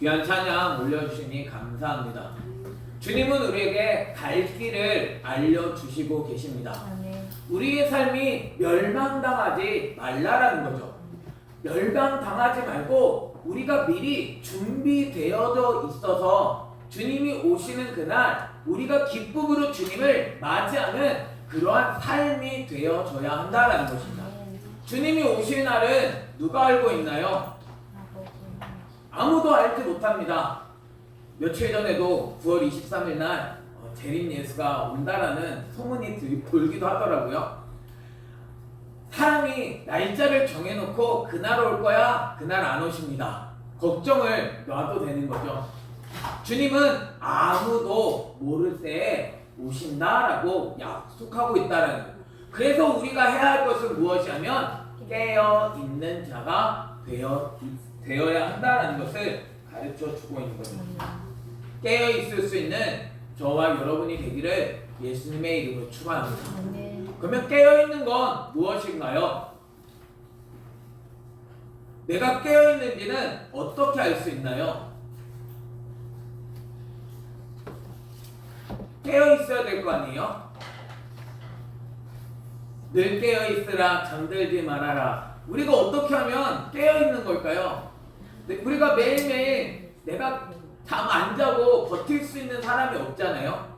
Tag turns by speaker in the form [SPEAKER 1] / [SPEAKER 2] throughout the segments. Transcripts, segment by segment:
[SPEAKER 1] 귀한 찬양 올려주시니 감사합니다. 주님은 우리에게 갈 길을 알려주시고 계십니다. 우리의 삶이 멸망당하지 말라라는 거죠. 멸망당하지 말고 우리가 미리 준비되어져 있어서 주님이 오시는 그날 우리가 기쁨으로 주님을 맞이하는 그러한 삶이 되어져야 한다는 것입니다. 주님이 오실 날은 누가 알고 있나요? 아무도 알지 못합니다. 며칠 전에도 9월 23일 날 재림 예수가 온다라는 소문이 돌기도 하더라고요. 사람이 날짜를 정해놓고 그날 올 거야, 그날 안 오십니다. 걱정을 놔도 되는 거죠. 주님은 아무도 모를 때에 오신다라고 약속하고 있다라는 거예요. 그래서 우리가 해야 할 것은 무엇이냐면 깨어있는 자가 되어야 한다라는 것을 가르쳐 주고 있는 겁니다. 깨어있을 수 있는 저와 여러분이 되기를 예수님의 이름으로 축원합니다. 그러면 깨어있는 건 무엇인가요? 내가 깨어있는지는 어떻게 알 수 있나요? 깨어있어야 될 거 아니에요? 늘 깨어있으라 잠들지 말아라. 우리가 어떻게 하면 깨어있는 걸까요? 우리가 매일매일 내가 잠 안 자고 버틸 수 있는 사람이 없잖아요.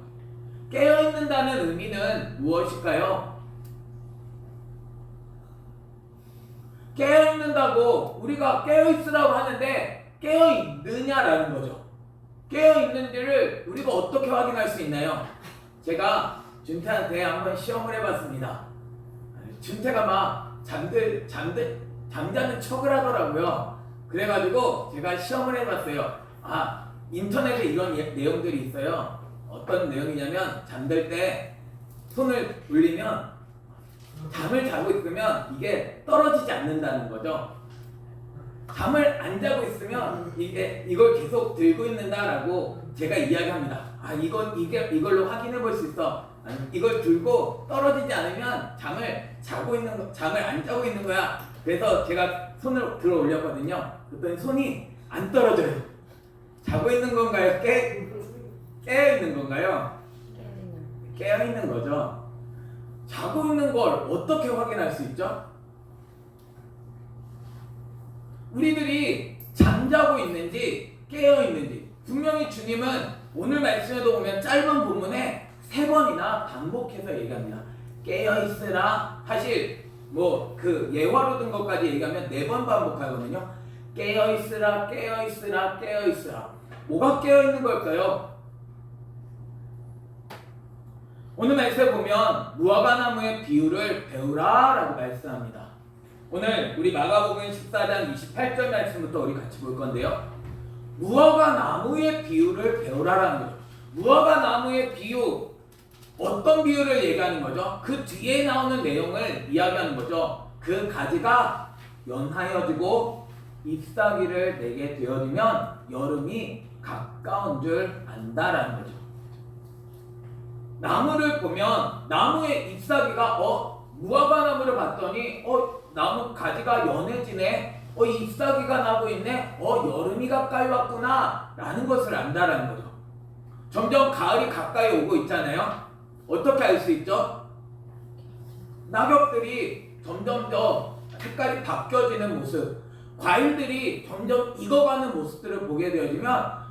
[SPEAKER 1] 깨어있는다는 의미는 무엇일까요? 깨어있는다고 우리가 깨어있으라고 하는데 깨어있느냐라는 거죠. 깨어있는지를 우리가 어떻게 확인할 수 있나요? 제가 준태한테 한번 시험을 해봤습니다. 준태가 막 잠자는 척을 하더라고요. 그래가지고 제가 시험을 해봤어요. 인터넷에 이런 내용들이 있어요. 어떤 내용이냐면 잠들 때 손을 올리면 잠을 자고 있으면 이게 떨어지지 않는다는 거죠. 잠을 안 자고 있으면 이걸 계속 들고 있는다라고 제가 이야기합니다. 이걸로 확인해 볼 수 있어. 이걸 들고 떨어지지 않으면 잠을 안 자고 있는 거야. 그래서 제가 손을 들어 올렸거든요. 그랬더니 손이 안 떨어져요. 자고 있는 건가요? 깨어 있는 건가요? 깨어 있는 거죠. 자고 있는 걸 어떻게 확인할 수 있죠? 우리들이 잠자고 있는지 깨어 있는지 분명히 주님은 오늘 말씀에도 보면 짧은 본문에 3번이나 반복해서 얘기합니다. 깨어 있으라. 사실 그 예화로 든 것까지 얘기하면 4번 반복하거든요. 깨어 있으라, 깨어 있으라, 깨어 있으라. 뭐가 깨어 있는 걸까요? 오늘 말씀에 보면 무화과 나무의 비유를 배우라라고 말씀합니다. 오늘 우리 마가복음 14장 28절 말씀부터 우리 같이 볼 건데요. 무화과 나무의 비유를 배우라라는 거죠. 무화과 나무의 비유, 어떤 비유를 얘기하는 거죠? 그 뒤에 나오는 내용을 이야기하는 거죠. 그 가지가 연하여지고 잎사귀를 내게 되어지면 여름이 가까운 줄 안다라는 거죠. 나무를 보면 나무의 잎사귀가 무화과 나무를 봤더니 나무 가지가 연해지네. 잎사귀가 나고 있네. 여름이 가까이 왔구나 라는 것을 안다라는 거죠. 점점 가을이 가까이 오고 있잖아요. 어떻게 알 수 있죠? 낙엽들이 점점 더 색깔이 바뀌어지는 모습, 과일들이 점점 익어가는 모습들을 보게 되어지면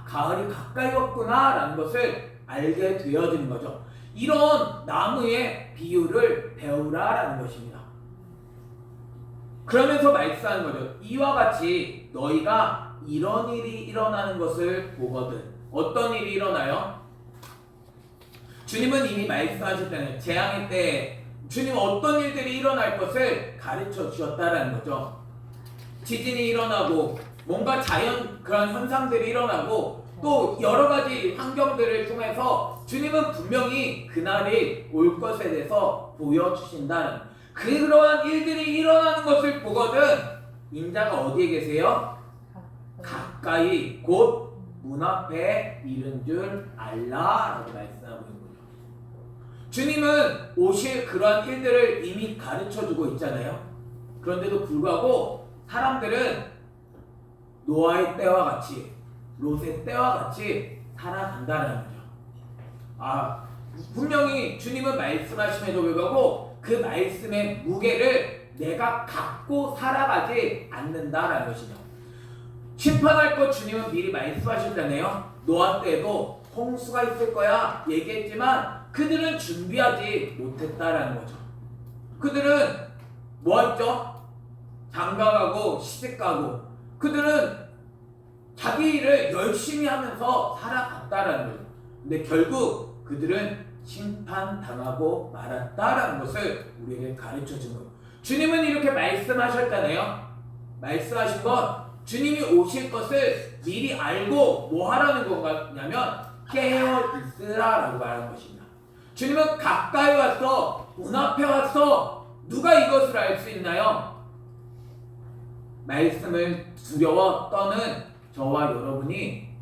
[SPEAKER 1] 가을이 가까이 왔구나 라는 것을 알게 되어지는 거죠. 이런 나무의 비유를 배우라라는 것입니다. 그러면서 말씀하는 거죠. 이와 같이 너희가 이런 일이 일어나는 것을 보거든. 어떤 일이 일어나요? 주님은 이미 말씀하셨잖아요. 재앙의 때에 주님은 어떤 일들이 일어날 것을 가르쳐 주셨다라는 거죠. 지진이 일어나고 뭔가 그런 현상들이 일어나고 또 여러 가지 환경들을 통해서 주님은 분명히 그날이 올 것에 대해서 보여주신다는, 그러한 일들이 일어나는 것을 보거든 인자가 어디에 계세요? 가까이 곧 문 앞에 이른 줄 알라라고 말씀하고 있는 거죠. 주님은 오실 그러한 일들을 이미 가르쳐주고 있잖아요. 그런데도 불구하고 사람들은 노아의 때와 같이, 롯의 때와 같이 살아간다는 거죠. 분명히 주님은 말씀하심에도 불구하고 그 말씀의 무게를 내가 갖고 살아가지 않는다라는 것이죠. 심판할 것 주님은 미리 말씀하셨잖아요. 노아 때에도 홍수가 있을 거야 얘기했지만 그들은 준비하지 못했다라는 거죠. 그들은 뭐 했죠? 장가가고 시집가고 그들은 자기 일을 열심히 하면서 살아갔다라는 거죠. 근데 결국 그들은 심판당하고 말았다라는 것을 우리에게 가르쳐준 거예요. 주님은 이렇게 말씀하셨잖아요. 말씀하신 건 주님이 오실 것을 미리 알고 뭐 하라는 거냐면 깨어 있으라라고 말하는 것입니다. 주님은 가까이 와서 눈앞에 와서 누가 이것을 알 수 있나요? 말씀을 두려워 떠는 저와 여러분이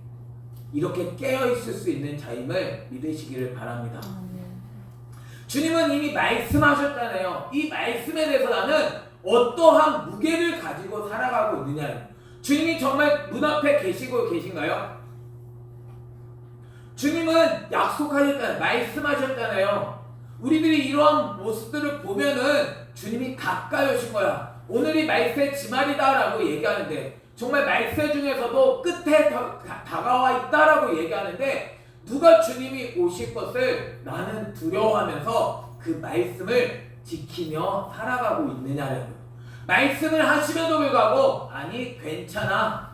[SPEAKER 1] 이렇게 깨어 있을 수 있는 자임을 믿으시기를 바랍니다. 주님은 이미 말씀하셨잖아요. 이 말씀에 대해서 나는 어떠한 무게를 가지고 살아가고 있느냐. 주님이 정말 눈앞에 계시고 계신가요? 주님은 약속하셨잖아요. 말씀하셨잖아요. 우리들이 이러한 모습들을 보면은 주님이 가까이 오신 거야. 오늘이 말세 지말이다라고 얘기하는데 정말 말세 중에서도 끝에 다가와 있다라고 얘기하는데 누가 주님이 오실 것을 나는 두려워하면서 그 말씀을 지키며 살아가고 있느냐는 거예요. 말씀을 하시면도 불구하고 아니 괜찮아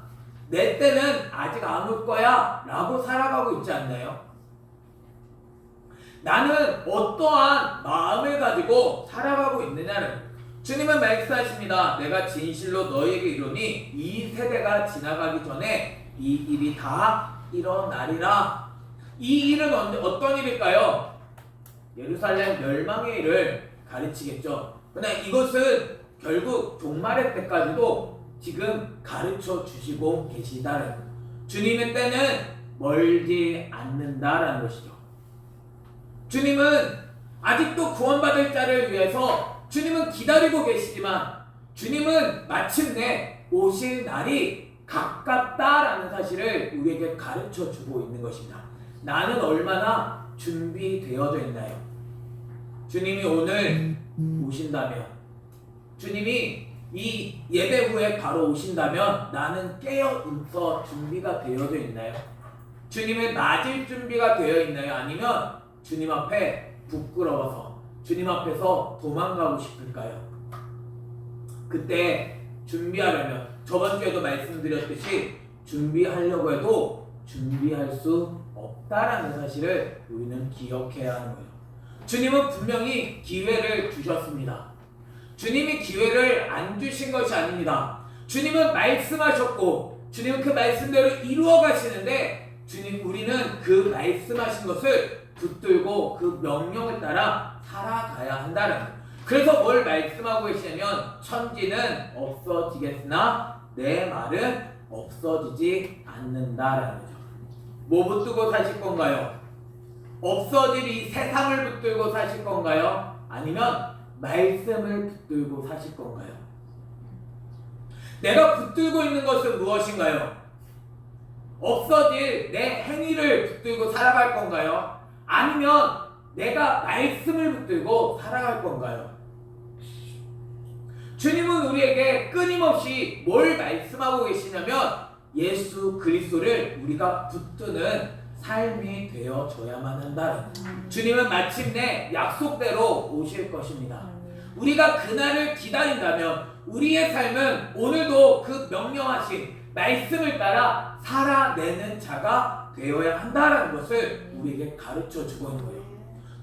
[SPEAKER 1] 내 때는 아직 안 올 거야 라고 살아가고 있지 않나요? 나는 어떠한 마음을 가지고 살아가고 있느냐는 거예요. 주님은 말씀하십니다. 내가 진실로 너희에게 이르노니 이 세대가 지나가기 전에 이 일이 다 일어나리라. 이 일은 어떤 일일까요? 예루살렘 멸망의 일을 가르치겠죠. 그러나 이것은 결국 종말의 때까지도 지금 가르쳐 주시고 계시다는 거예요. 주님의 때는 멀지 않는다라는 것이죠. 주님은 아직도 구원받을 자를 위해서 주님은 기다리고 계시지만 주님은 마침내 오실 날이 가깝다라는 사실을 우리에게 가르쳐 주고 있는 것입니다. 나는 얼마나 준비되어져 있나요? 주님이 오늘 오신다면, 주님이 이 예배 후에 바로 오신다면 나는 깨어 있어 준비가 되어져 있나요? 주님을 맞을 준비가 되어 있나요? 아니면 주님 앞에 부끄러워서 주님 앞에서 도망가고 싶을까요? 그때 준비하려면 저번 주에도 말씀드렸듯이 준비하려고 해도 준비할 수 없다라는 사실을 우리는 기억해야 하는 거예요. 주님은 분명히 기회를 주셨습니다. 주님이 기회를 안 주신 것이 아닙니다. 주님은 말씀하셨고 주님은 그 말씀대로 이루어 가시는데 우리는 그 말씀하신 것을 붙들고 그 명령을 따라 살아가야 한다는 거예요. 그래서 뭘 말씀하고 계시냐면 천지는 없어지겠으나 내 말은 없어지지 않는다라는 거죠. 뭐 붙들고 사실 건가요? 없어질 이 세상을 붙들고 사실 건가요? 아니면 말씀을 붙들고 사실 건가요? 내가 붙들고 있는 것은 무엇인가요? 없어질 내 행위를 붙들고 살아갈 건가요? 아니면 내가 말씀을 붙들고 살아갈 건가요? 주님은 우리에게 끊임없이 뭘 말씀하고 계시냐면 예수 그리스도를 우리가 붙드는 삶이 되어져야만 한다. 주님은 마침내 약속대로 오실 것입니다. 우리가 그날을 기다린다면 우리의 삶은 오늘도 그 명령하신 말씀을 따라 살아내는 자가 되어야 한다는 것을 우리에게 가르쳐 주고 있는 거예요.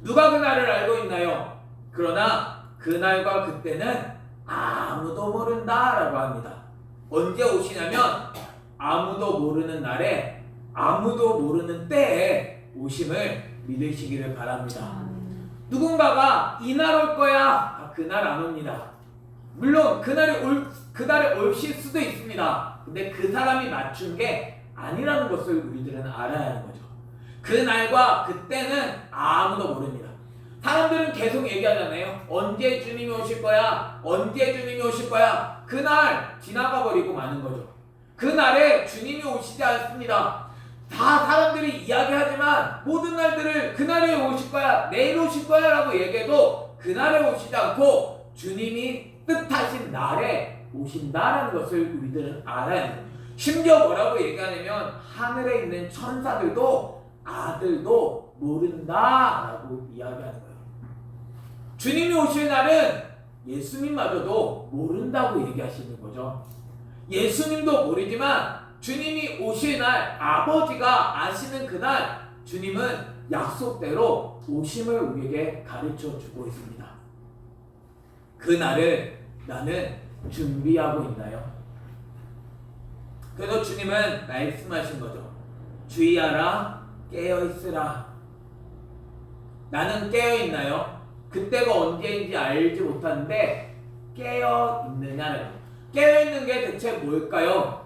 [SPEAKER 1] 누가 그날을 알고 있나요? 그러나 그날과 그때는 아무도 모른다라고 합니다. 언제 오시냐면 아무도 모르는 날에 아무도 모르는 때에 오심을 믿으시기를 바랍니다. 누군가가 이날 올 거야. 그날 안 옵니다. 물론 그날에 오실 수도 있습니다. 근데 그 사람이 맞춘 게 아니라는 것을 우리들은 알아야 하는 거죠. 그날과 그때는 아무도 모릅니다. 사람들은 계속 얘기하잖아요. 언제 주님이 오실 거야? 언제 주님이 오실 거야? 그날 지나가 버리고 마는 거죠. 그날에 주님이 오시지 않습니다. 다 사람들이 이야기하지만 모든 날들을 그날에 오실 거야, 내일 오실 거야 라고 얘기해도 그날에 오시지 않고 주님이 뜻하신 날에 오신다라는 것을 우리들은 알아야 돼요. 심지어 뭐라고 얘기하냐면 하늘에 있는 천사들도 아들도 모른다라고 이야기하는 거예요. 주님이 오실 날은 예수님마저도 모른다고 얘기하시는 거죠. 예수님도 모르지만 주님이 오실 날 아버지가 아시는 그날 주님은 약속대로 오심을 우리에게 가르쳐 주고 있습니다. 그날을 나는 준비하고 있나요? 그래서 주님은 말씀하신 거죠. 주의하라, 깨어있으라. 나는 깨어있나요? 그때가 언제인지 알지 못하는데 깨어있느냐는, 깨어있는 게 대체 뭘까요?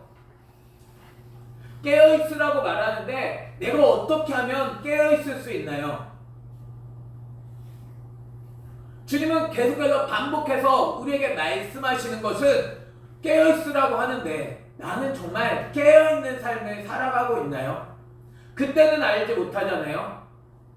[SPEAKER 1] 깨어있으라고 말하는데 내가 어떻게 하면 깨어있을 수 있나요? 주님은 계속해서 반복해서 우리에게 말씀하시는 것은 깨어있으라고 하는데 나는 정말 깨어있는 삶을 살아가고 있나요? 그때는 알지 못하잖아요.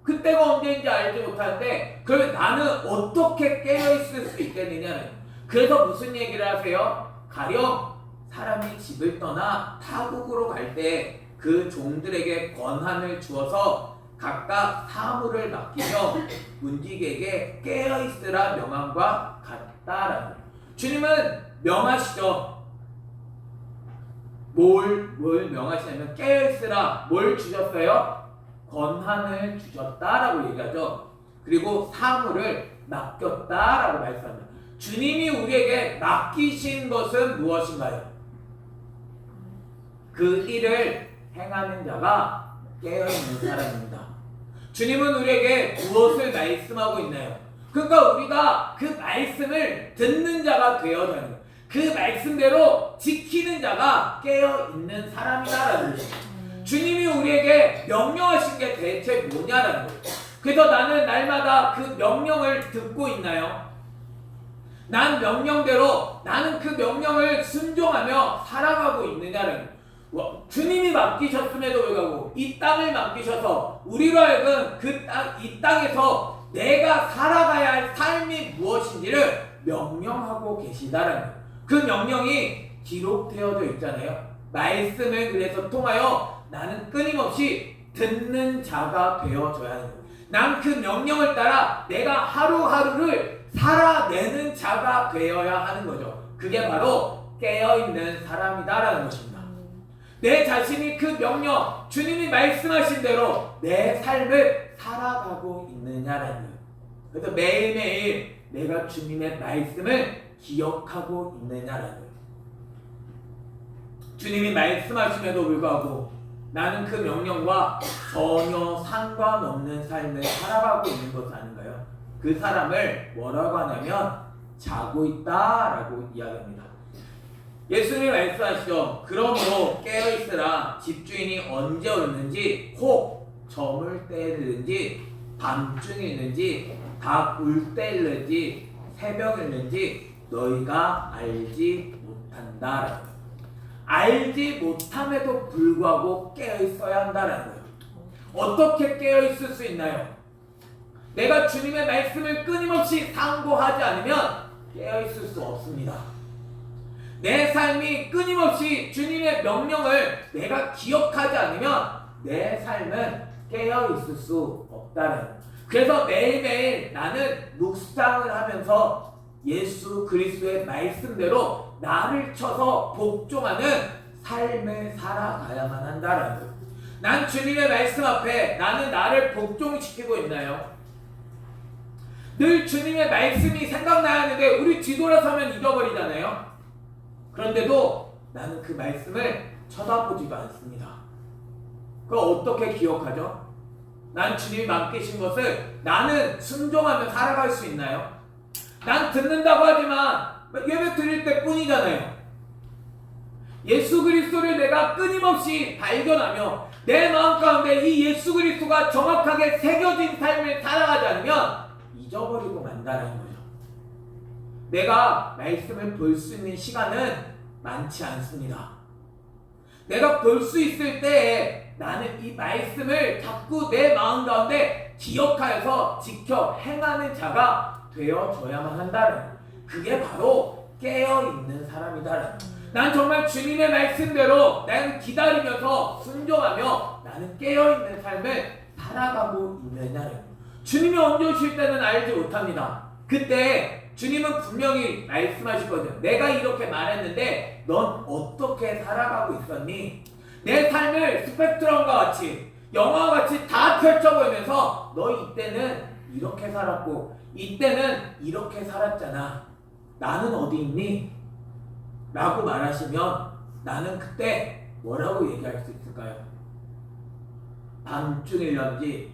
[SPEAKER 1] 그때가 언제인지 알지 못하는데 그러면 나는 어떻게 깨어있을 수 있겠느냐는, 그래서 무슨 얘기를 하세요? 가령 사람이 집을 떠나 타국으로 갈 때 그 종들에게 권한을 주어서 각각 사물을 맡기며 문지기에게 깨어있으라 명함과 같다라는, 주님은 명하시죠. 뭘 명하시냐면 깨어있으라, 뭘 주셨어요? 권한을 주셨다라고 얘기하죠. 그리고 사물을 맡겼다라고 말씀합니다. 주님이 우리에게 맡기신 것은 무엇인가요? 그 일을 행하는 자가 깨어있는 사람입니다. 주님은 우리에게 무엇을 말씀하고 있나요? 그러니까 우리가 그 말씀을 듣는 자가 되어야 하는 거예요. 그 말씀대로 지키는 자가 깨어있는 사람이다라는 거예요. 주님이 우리에게 명령하신 게 대체 뭐냐라는 거예요. 그래서 나는 날마다 그 명령을 듣고 있나요? 난 명령대로, 나는 그 명령을 순종하며 살아가고 있느냐는 거예요. 주님이 맡기셨음에도 불구하고 이 땅을 맡기셔서 우리로 하여금 이 땅에서 내가 살아가야 할 삶이 무엇인지를 명령하고 계시다라는 거예요. 그 명령이 기록되어져 있잖아요. 말씀을 그래서 통하여 나는 끊임없이 듣는 자가 되어져야 하는 거예요. 난 그 명령을 따라 내가 하루하루를 살아내는 자가 되어야 하는 거죠. 그게 바로 깨어있는 사람이다라는 것입니다. 내 자신이 그 명령, 주님이 말씀하신 대로 내 삶을 살아가고 있느냐라는 거예요. 그래서 매일매일 내가 주님의 말씀을 기억하고 있느냐라는 거예요. 주님이 말씀하심에도 불구하고 나는 그 명령과 전혀 상관없는 삶을 살아가고 있는 것은 아닌가요? 그 사람을 뭐라고 하냐면 자고 있다라고 이야기합니다. 예수님이 말씀하시죠. 그러므로 깨어있으라. 집주인이 언제 오는지, 혹 저물 때일는지, 밤중일는지, 다 울 때일는지, 새벽일는지 너희가 알지 못한다. 알지 못함에도 불구하고 깨어있어야 한다는 거예요. 어떻게 깨어있을 수 있나요? 내가 주님의 말씀을 끊임없이 상고하지 않으면 깨어있을 수 없습니다. 내 삶이 끊임없이 주님의 명령을 내가 기억하지 않으면 내 삶은 깨어있을 수 없다는 거예요. 그래서 매일매일 나는 묵상을 하면서 예수 그리스도의 말씀대로 나를 쳐서 복종하는 삶을 살아가야만 한다는 거예요. 난 주님의 말씀 앞에 나는 나를 복종시키고 있나요? 늘 주님의 말씀이 생각나야 하는데 우리 뒤돌아서면 잊어버리잖아요. 그런데도 나는 그 말씀을 쳐다보지도 않습니다. 그걸 어떻게 기억하죠? 난 주님이 맡기신 것을 나는 순종하며 살아갈 수 있나요? 난 듣는다고 하지만 예배 드릴 때 뿐이잖아요. 예수 그리스도를 내가 끊임없이 발견하며 내 마음 가운데 이 예수 그리스도가 정확하게 새겨진 삶을 살아가지 않으면 잊어버리고 만다는 거죠. 내가 말씀을 볼 수 있는 시간은 많지 않습니다. 내가 볼 수 있을 때에 나는 이 말씀을 자꾸 내 마음 가운데 기억하여서 지켜 행하는 자가 되어줘야만 한다는, 그게 바로 깨어있는 사람이다라는. 난 정말 주님의 말씀대로 나는 기다리면서 순종하며 나는 깨어있는 삶을 살아가고 있느냐는. 주님이 언제 오실 때는 알지 못합니다. 그때 주님은 분명히 말씀하시거든. 내가 이렇게 말했는데 넌 어떻게 살아가고 있었니? 내 삶을 스펙트럼과 같이, 영화와 같이 다 펼쳐보면서 너 이때는 이렇게 살았고 이때는 이렇게 살았잖아. 나는 어디 있니? 라고 말하시면 나는 그때 뭐라고 얘기할 수 있을까요? 밤중일런지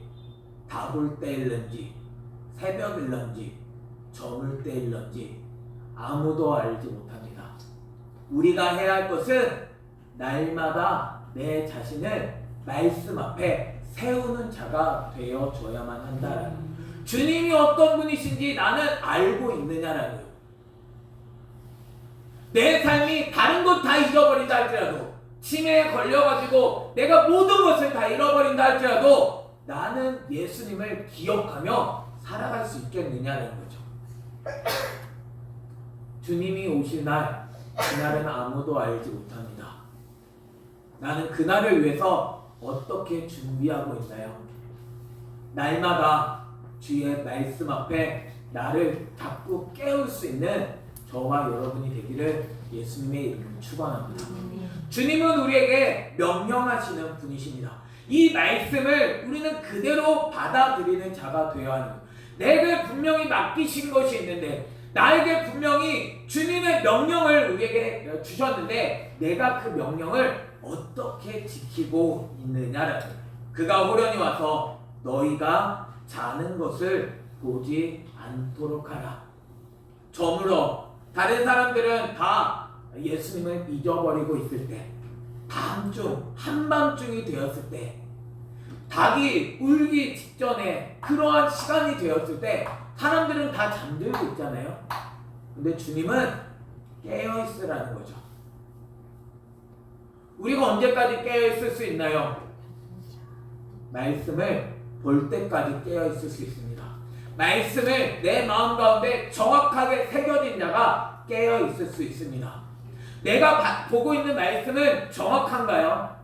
[SPEAKER 1] 다볼 때일런지 새벽일런지 저물 때일런지 아무도 알지 못합니다. 우리가 해야 할 것은 날마다 내 자신을 말씀 앞에 세우는 자가 되어줘야만 한다라는, 주님이 어떤 분이신지 나는 알고 있느냐라는 거예요. 내 삶이 다른 것 다 잊어버린다 할지라도, 치매에 걸려가지고 내가 모든 것을 다 잃어버린다 할지라도 나는 예수님을 기억하며 살아갈 수 있겠느냐는 거죠. 주님이 오실 날, 그날은 아무도 알지 못합니다. 나는 그날을 위해서 어떻게 준비하고 있나요? 날마다 주의 말씀 앞에 나를 자꾸 깨울 수 있는 저와 여러분이 되기를 예수님의 이름으로 축원합니다. 주님은 우리에게 명령하시는 분이십니다. 이 말씀을 우리는 그대로 받아들이는 자가 되어야 하는 거예요. 내게 분명히 맡기신 것이 있는데, 나에게 분명히 주님의 명령을 우리에게 주셨는데 내가 그 명령을 어떻게 지키고 있느냐라는, 그가 호련히 와서 너희가 자는 것을 보지 않도록 하라. 저물어 다른 사람들은 다 예수님을 잊어버리고 있을 때, 밤중 한밤중이 되었을 때, 닭이 울기 직전에 그러한 시간이 되었을 때 사람들은 다 잠들고 있잖아요. 근데 주님은 깨어있으라는 거죠. 우리가 언제까지 깨어있을 수 있나요? 말씀을 볼 때까지 깨어있을 수 있습니다. 말씀을 내 마음 가운데 정확하게 새겨진 자가 깨어있을 수 있습니다. 내가 보고 있는 말씀은 정확한가요?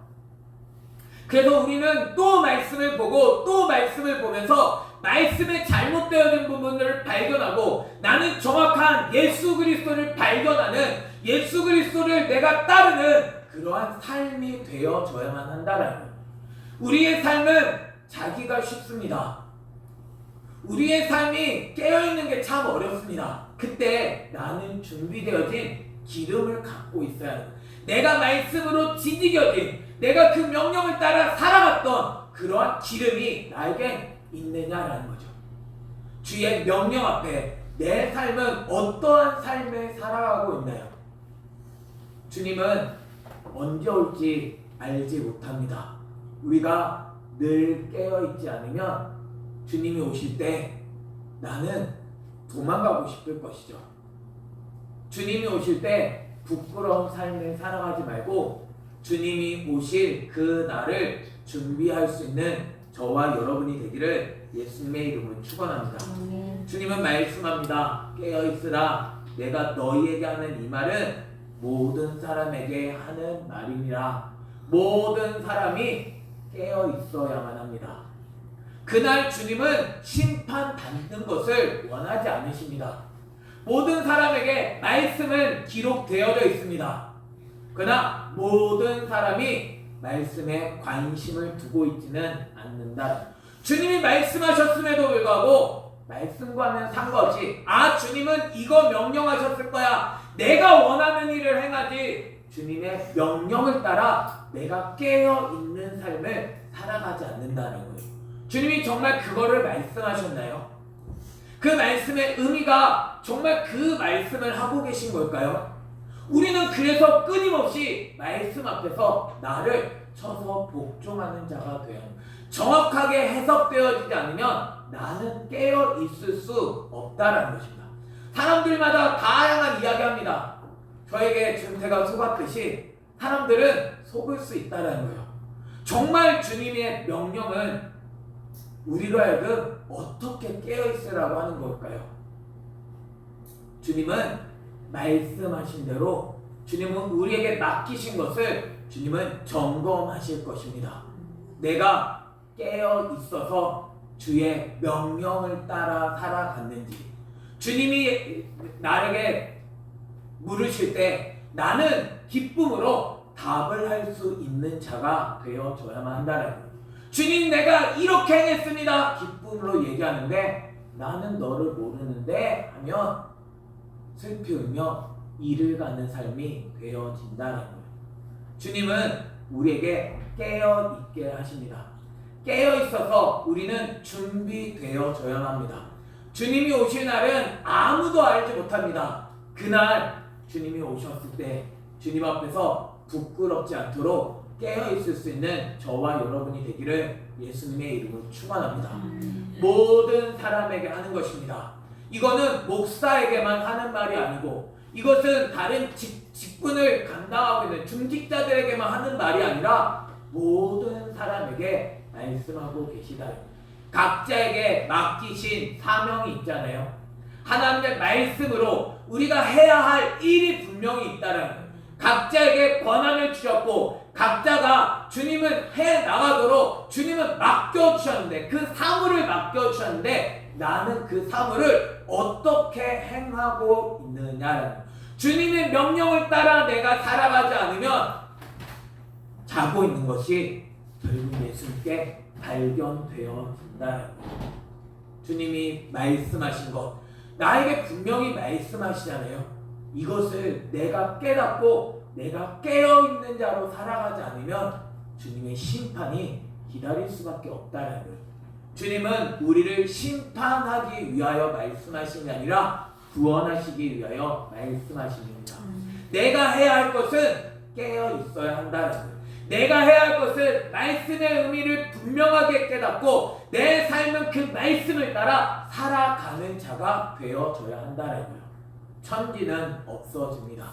[SPEAKER 1] 그래서 우리는 또 말씀을 보고 또 말씀을 보면서 말씀에 잘못되어진 부분을 발견하고, 나는 정확한 예수 그리스도를 발견하는, 예수 그리스도를 내가 따르는 그러한 삶이 되어져야만 한다라는 거예요. 우리의 삶은 자기가 쉽습니다. 우리의 삶이 깨어있는 게 참 어렵습니다. 그때 나는 준비되어진 기름을 갖고 있어야 해요. 내가 말씀으로 지지겨진, 내가 그 명령을 따라 살아갔던 그러한 기름이 나에게 있느냐라는 거죠. 주의 명령 앞에 내 삶은 어떠한 삶을 살아가고 있나요? 주님은 언제 올지 알지 못합니다. 우리가 늘 깨어있지 않으면 주님이 오실 때 나는 도망가고 싶을 것이죠. 주님이 오실 때 부끄러운 삶을 살아가지 말고 주님이 오실 그 날을 준비할 수 있는 저와 여러분이 되기를 예수님의 이름으로 축원합니다. 주님은 말씀합니다. 깨어있으라. 내가 너희에게 하는 이 말은 모든 사람에게 하는 말이니라. 모든 사람이 깨어있어야만 합니다. 그날 주님은 심판받는 것을 원하지 않으십니다. 모든 사람에게 말씀은 기록되어져 있습니다. 그러나 모든 사람이 말씀에 관심을 두고 있지는 않는다. 주님이 말씀하셨음에도 불구하고 말씀과는 상관없이, 주님은 이거 명령하셨을 거야, 내가 원하는 일을 행하지, 주님의 명령을 따라 내가 깨어있는 삶을 살아가지 않는다는 거예요. 주님이 정말 그거를 말씀하셨나요? 그 말씀의 의미가 정말 그 말씀을 하고 계신 걸까요? 우리는 그래서 끊임없이 말씀 앞에서 나를 쳐서 복종하는 자가 되어야 합니다. 정확하게 해석되어지지 않으면 나는 깨어 있을 수 없다라는 것입니다. 사람들마다 다양한 이야기합니다. 저에게 준태가 속았듯이 사람들은 속을 수 있다는 거예요. 정말 주님의 명령은 우리로 하여금 어떻게 깨어있으라고 하는 걸까요? 주님은 말씀하신 대로, 주님은 우리에게 맡기신 것을 주님은 점검하실 것입니다. 내가 깨어있어서 주의 명령을 따라 살아갔는지, 주님이 나에게 물으실 때 나는 기쁨으로 답을 할 수 있는 자가 되어줘야만 한다는 거예요. 주님, 내가 이렇게 행했습니다. 기쁨으로 얘기하는데 나는 너를 모르는데 하면 슬피 울며 이를 가는 삶이 되어진다는 거예요. 주님은 우리에게 깨어있게 하십니다. 깨어있어서 우리는 준비되어져야 합니다. 주님이 오실 날은 아무도 알지 못합니다. 그날 주님이 오셨을 때 주님 앞에서 부끄럽지 않도록 깨어있을 수 있는 저와 여러분이 되기를 예수님의 이름으로 축원합니다. 모든 사람에게 하는 것입니다. 이거는 목사에게만 하는 말이 아니고, 이것은 다른 직분을 감당하고 있는 중직자들에게만 하는 말이 아니라 모든 사람에게 말씀하고 계시다. 각자에게 맡기신 사명이 있잖아요. 하나님의 말씀으로 우리가 해야 할 일이 분명히 있다는 거예요. 각자에게 권한을 주셨고 각자가 주님을 해 나가도록 주님은 맡겨주셨는데, 그 사물을 맡겨주셨는데 나는 그 사물을 어떻게 행하고 있느냐라는 거예요. 주님의 명령을 따라 내가 살아가지 않으면 자고 있는 것이 결국 예수님께 발견되어진다는 거예요. 주님이 말씀하신 것, 나에게 분명히 말씀하시잖아요. 이것을 내가 깨닫고 내가 깨어있는 자로 살아가지 않으면 주님의 심판이 기다릴 수밖에 없다는 거예요. 주님은 우리를 심판하기 위하여 말씀하신 게 아니라 구원하시기 위하여 말씀하십니다. 내가 해야 할 것은 깨어 있어야 한다는 거예요. 내가 해야 할 것은 말씀의 의미를 분명하게 깨닫고 내 삶은 그 말씀을 따라 살아가는 자가 되어져야 한다는 거예요. 천지는 없어집니다.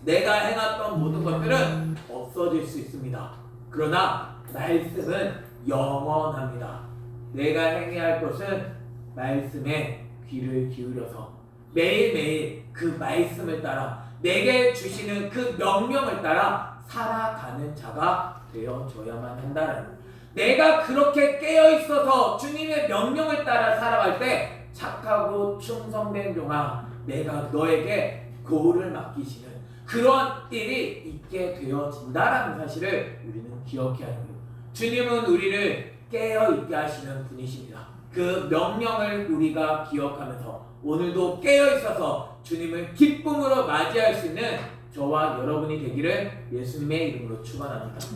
[SPEAKER 1] 내가 행했던 모든 것들은 없어질 수 있습니다. 그러나 말씀은 영원합니다. 내가 행해야 할 것은 말씀에 귀를 기울여서 매일매일 그 말씀을 따라 내게 주시는 그 명령을 따라 살아가는 자가 되어줘야만 한다는 거예요. 내가 그렇게 깨어있어서 주님의 명령을 따라 살아갈 때 착하고 충성된 종아, 내가 너에게 고를 맡기시는 그런 일이 있게 되어진다라는 사실을 우리는 기억해야 합니다. 주님은 우리를 깨어있게 하시는 분이십니다. 그 명령을 우리가 기억하면서 오늘도 깨어있어서 주님을 기쁨으로 맞이할 수 있는 저와 여러분이 되기를 예수님의 이름으로 축원합니다.